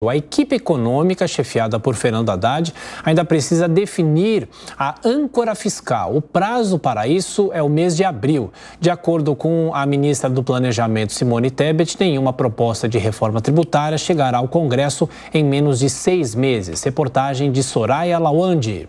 A equipe econômica, chefiada por Fernando Haddad, ainda precisa definir a âncora fiscal. O prazo para isso é o mês de abril. De acordo com a ministra do Planejamento, Simone Tebet, nenhuma proposta de reforma tributária chegará ao Congresso em menos de 6 meses. Reportagem de Soraya Lawande.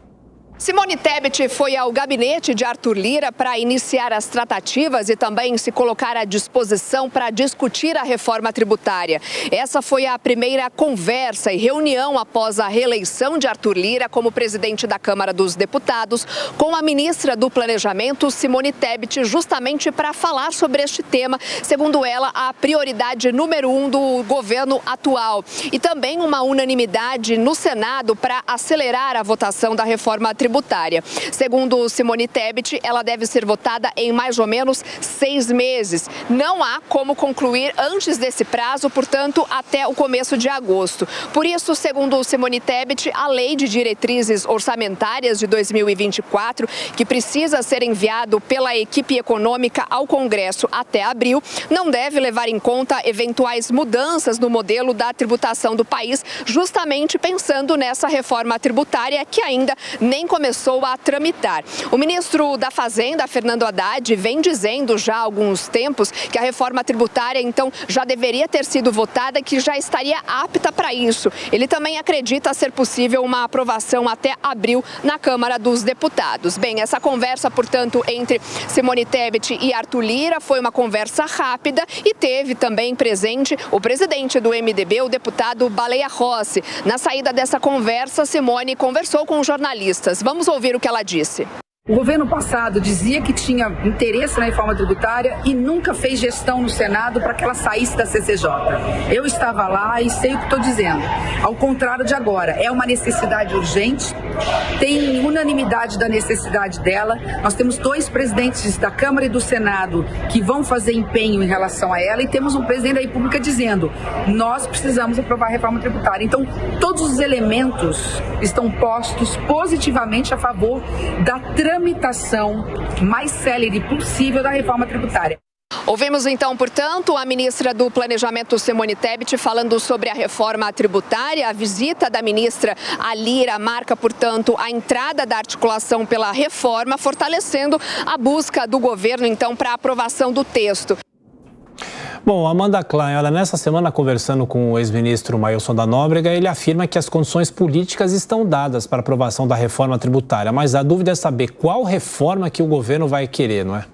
Simone Tebet foi ao gabinete de Arthur Lira para iniciar as tratativas e também se colocar à disposição para discutir a reforma tributária. Essa foi a primeira conversa e reunião após a reeleição de Arthur Lira como presidente da Câmara dos Deputados com a ministra do Planejamento, Simone Tebet, justamente para falar sobre este tema, segundo ela, a prioridade número 1 do governo atual. E também uma unanimidade no Senado para acelerar a votação da reforma tributária. Segundo Simone Tebet, ela deve ser votada em mais ou menos 6 meses. Não há como concluir antes desse prazo, portanto, até o começo de agosto. Por isso, segundo Simone Tebet, a Lei de Diretrizes Orçamentárias de 2024, que precisa ser enviado pela equipe econômica ao Congresso até abril, não deve levar em conta eventuais mudanças no modelo da tributação do país, justamente pensando nessa reforma tributária que ainda nem começou a tramitar. O ministro da Fazenda, Fernando Haddad, vem dizendo já há alguns tempos que a reforma tributária, então, já deveria ter sido votada e que já estaria apta para isso. Ele também acredita ser possível uma aprovação até abril na Câmara dos Deputados. Bem, essa conversa, portanto, entre Simone Tebet e Arthur Lira foi uma conversa rápida e teve também presente o presidente do MDB, o deputado Baleia Rossi. Na saída dessa conversa, Simone conversou com jornalistas. Vamos ouvir o que ela disse. O governo passado dizia que tinha interesse na reforma tributária e nunca fez gestão no Senado para que ela saísse da CCJ. Eu estava lá e sei o que estou dizendo. Ao contrário de agora, é uma necessidade urgente, tem unanimidade da necessidade dela. Nós temos 2 presidentes da Câmara e do Senado que vão fazer empenho em relação a ela e temos um presidente da República dizendo: nós precisamos aprovar a reforma tributária. Então, todos os elementos estão postos positivamente a favor da tramitação mais célere possível da reforma tributária. Ouvimos então, portanto, a ministra do Planejamento, Simone Tebet, falando sobre a reforma tributária. A visita da ministra a Lira marca, portanto, a entrada da articulação pela reforma, fortalecendo a busca do governo, então, para a aprovação do texto. Bom, Amanda Klein, olha, nessa semana conversando com o ex-ministro Mailson da Nóbrega, ele afirma que as condições políticas estão dadas para a aprovação da reforma tributária, mas a dúvida é saber qual reforma que o governo vai querer, não é?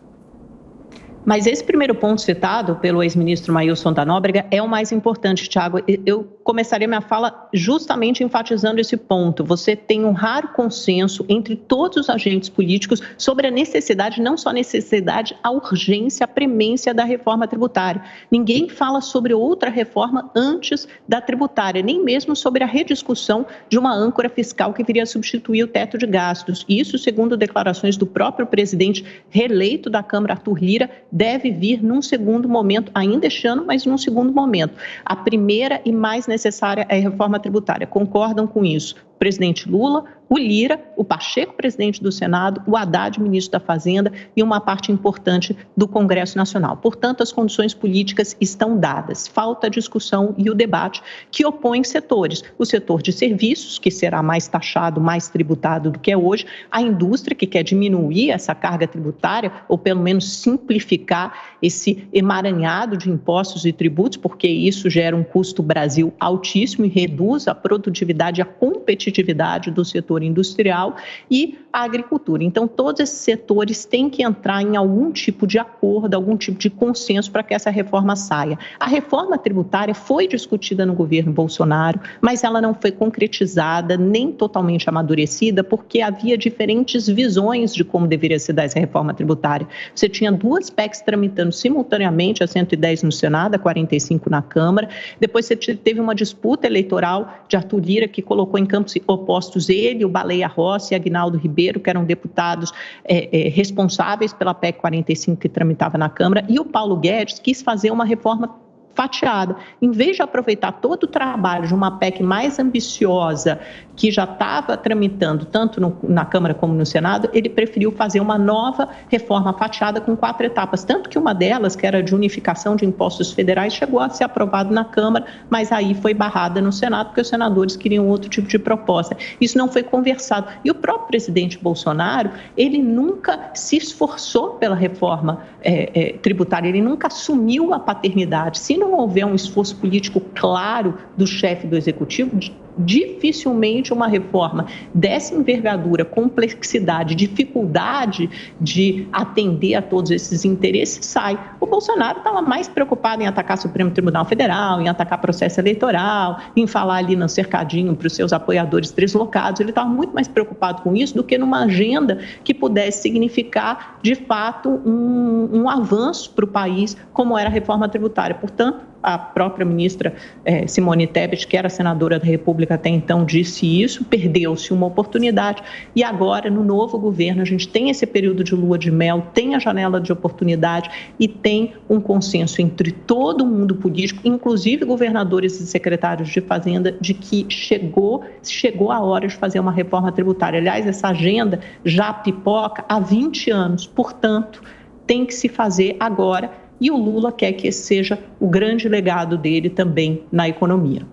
Mas esse primeiro ponto citado pelo ex-ministro Mailson da Nóbrega é o mais importante, Thiago. Eu começaria minha fala justamente enfatizando esse ponto. Você tem um raro consenso entre todos os agentes políticos sobre a necessidade, não só a necessidade, a urgência, a premência da reforma tributária. Ninguém fala sobre outra reforma antes da tributária, nem mesmo sobre a rediscussão de uma âncora fiscal que viria a substituir o teto de gastos. Isso, segundo declarações do próprio presidente reeleito da Câmara, Arthur Lira, deve vir num segundo momento, ainda este ano, mas num segundo momento. A primeira e mais necessária é a reforma tributária. Concordam com isso? O presidente Lula, o Lira, o Pacheco, presidente do Senado, o Haddad, ministro da Fazenda e uma parte importante do Congresso Nacional. Portanto, as condições políticas estão dadas. Falta a discussão e o debate que opõem setores. O setor de serviços, que será mais taxado, mais tributado do que é hoje. A indústria, que quer diminuir essa carga tributária ou pelo menos simplificar esse emaranhado de impostos e tributos, porque isso gera um custo Brasil altíssimo e reduz a produtividade e a competitividade do setor industrial e a agricultura. Então, todos esses setores têm que entrar em algum tipo de acordo, algum tipo de consenso para que essa reforma saia. A reforma tributária foi discutida no governo Bolsonaro, mas ela não foi concretizada, nem totalmente amadurecida, porque havia diferentes visões de como deveria se dar essa reforma tributária. Você tinha 2 PECs tramitando simultaneamente, a 110 no Senado, a 45 na Câmara. Depois você teve uma disputa eleitoral de Arthur Lira, que colocou em campos opostos ele, o Baleia Rossi e Aguinaldo Ribeiro, que eram deputados responsáveis pela PEC 45 que tramitava na Câmara, e o Paulo Guedes quis fazer uma reforma fatiada. Em vez de aproveitar todo o trabalho de uma PEC mais ambiciosa, que já estava tramitando tanto na Câmara como no Senado, ele preferiu fazer uma nova reforma fatiada com 4 etapas. Tanto que uma delas, que era de unificação de impostos federais, chegou a ser aprovada na Câmara, mas aí foi barrada no Senado, porque os senadores queriam outro tipo de proposta. Isso não foi conversado. E o próprio presidente Bolsonaro, ele nunca se esforçou pela reforma tributária, ele nunca assumiu a paternidade. Se não houver um esforço político claro do chefe do Executivo, dificilmente uma reforma dessa envergadura, complexidade, dificuldade de atender a todos esses interesses sai. O Bolsonaro estava mais preocupado em atacar o Supremo Tribunal Federal, em atacar processo eleitoral, em falar ali no cercadinho para os seus apoiadores deslocados. Ele estava muito mais preocupado com isso do que numa agenda que pudesse significar, de fato, um avanço para o país, como era a reforma tributária. Portanto, a própria ministra Simone Tebet, que era senadora da República até então, disse isso, perdeu-se uma oportunidade e agora, no novo governo, a gente tem esse período de lua de mel, tem a janela de oportunidade e tem um consenso entre todo o mundo político, inclusive governadores e secretários de Fazenda, de que chegou a hora de fazer uma reforma tributária. Aliás, essa agenda já pipoca há 20 anos, portanto, tem que se fazer agora. E o Lula quer que esse seja o grande legado dele também na economia.